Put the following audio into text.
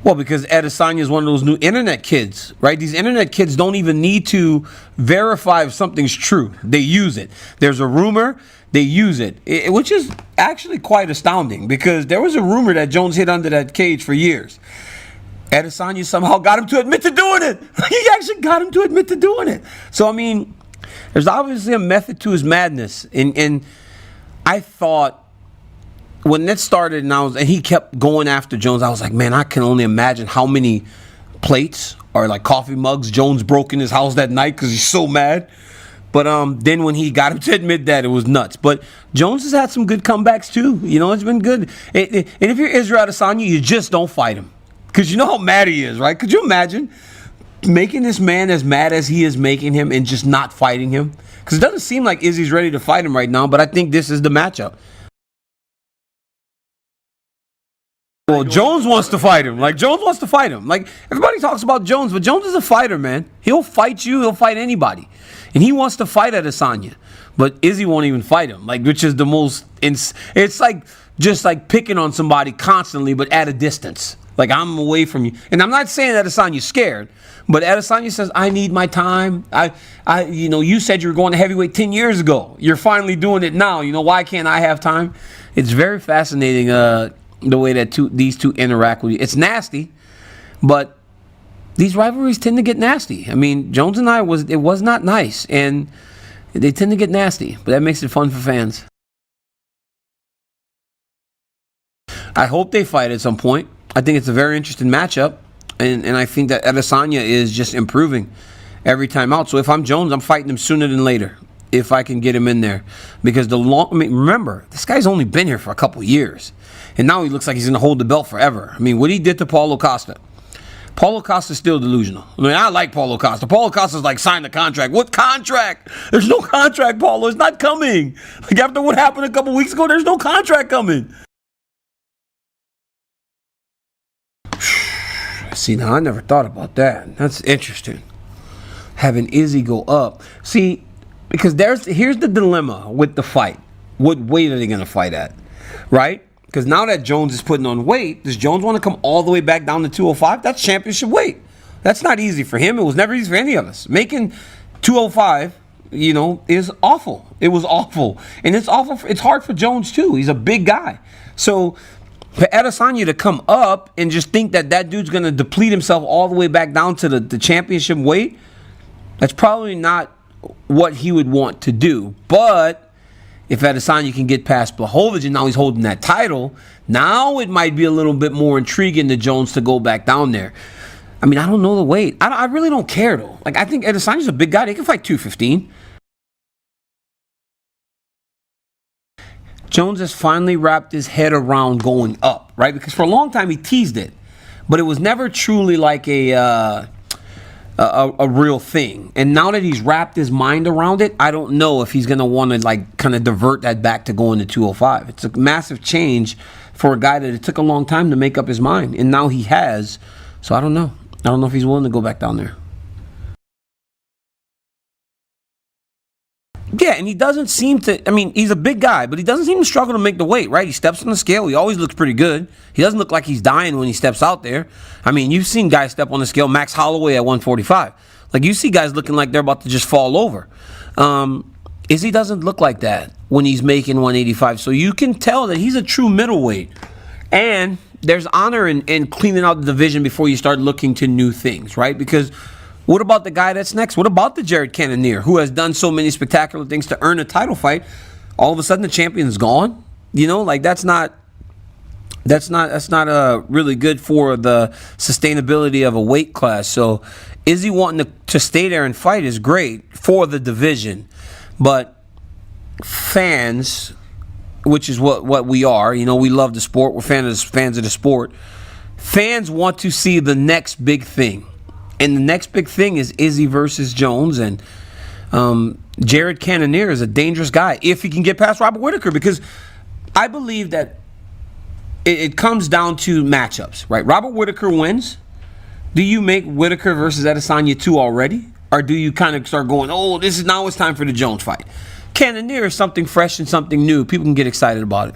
Well, because Adesanya is one of those new internet kids, right? These internet kids don't even need to verify if something's true. They use it. There's a rumor, they use it, which is actually quite astounding because there was a rumor that Jones hid under that cage for years. Adesanya somehow got him to admit to doing it. He actually got him to admit to doing it. So, I mean, there's obviously a method to his madness. And I thought, when that started and he kept going after Jones, I was like, man, I can only imagine how many plates or like coffee mugs Jones broke in his house that night because he's so mad. But then when he got him to admit that, it was nuts. But Jones has had some good comebacks too. You know, it's been good. And if you're Israel Adesanya, you just don't fight him because you know how mad he is, right? Could you imagine making this man as mad as he is making him and just not fighting him? Because it doesn't seem like Izzy's ready to fight him right now, but I think this is the matchup. Well, Jones wants to fight him. Like, Jones wants to fight him. Like, everybody talks about Jones, but Jones is a fighter, man. He'll fight you. He'll fight anybody. And he wants to fight Adesanya. But Izzy won't even fight him, like, which is the most... It's like just like picking on somebody constantly, but at a distance. Like, I'm away from you. And I'm not saying Adesanya's scared, but Adesanya says, I need my time. You said you were going to heavyweight 10 years ago. You're finally doing it now. You know, why can't I have time? It's very fascinating, the way that these two interact with you. It's nasty, but these rivalries tend to get nasty. I mean, Jones and it was not nice, and they tend to get nasty, but that makes it fun for fans. I hope they fight at some point. I think it's a very interesting matchup, and I think that Adesanya is just improving every time out. So if I'm Jones, I'm fighting him sooner than later if I can get him in there. Because remember, this guy's only been here for a couple years. And now he looks like he's going to hold the belt forever. I mean, what he did to Paulo Costa. Paulo Costa's still delusional. I mean, I like Paulo Costa. Paulo Costa's like, sign the contract. What contract? There's no contract, Paulo. It's not coming. Like, after what happened a couple weeks ago, there's no contract coming. See, now I never thought about that. That's interesting. Having Izzy go up. See, because here's the dilemma with the fight. What weight are they going to fight at? Right? Because now that Jones is putting on weight, does Jones want to come all the way back down to 205? That's championship weight. That's not easy for him. It was never easy for any of us. Making 205, is awful. It was awful. And it's awful. It's hard for Jones, too. He's a big guy. So for Adesanya to come up and just think that dude's going to deplete himself all the way back down to the championship weight, that's probably not what he would want to do. But if Adesanya can get past Blachowicz and now he's holding that title, now it might be a little bit more intriguing to Jones to go back down there. I mean, I don't know the weight. I really don't care, though. Like, I think Adesanya's a big guy. They can fight 215. Jones has finally wrapped his head around going up, right? Because for a long time he teased it, but it was never truly like a real thing. And now that he's wrapped his mind around it, I don't know if he's going to want to like kind of divert that back to going to 205. It's a massive change for a guy that it took a long time to make up his mind, and now he has. So I don't know. I don't know if he's willing to go back down there. Yeah, and he doesn't seem to, I mean, he's a big guy, but he doesn't seem to struggle to make the weight, right? He steps on the scale. He always looks pretty good. He doesn't look like he's dying when he steps out there. I mean, you've seen guys step on the scale, Max Holloway at 145. Like, you see guys looking like they're about to just fall over. Izzy doesn't look like that when he's making 185. So you can tell that he's a true middleweight. And there's honor in cleaning out the division before you start looking to new things, right? Because what about the guy that's next? What about the Jared Cannonier, who has done so many spectacular things to earn a title fight? All of a sudden, the champion's gone. Like, that's not really good for the sustainability of a weight class. So, Izzy wanting to stay there and fight is great for the division, but fans, which is what we are, we love the sport. We're fans of the sport. Fans want to see the next big thing. And the next big thing is Izzy versus Jones. And Jared Cannonier is a dangerous guy if he can get past Robert Whittaker. Because I believe that it comes down to matchups, right? Robert Whittaker wins. Do you make Whittaker versus Adesanya 2 already? Or do you kind of start going, now it's time for the Jones fight? Cannonier is something fresh and something new. People can get excited about it.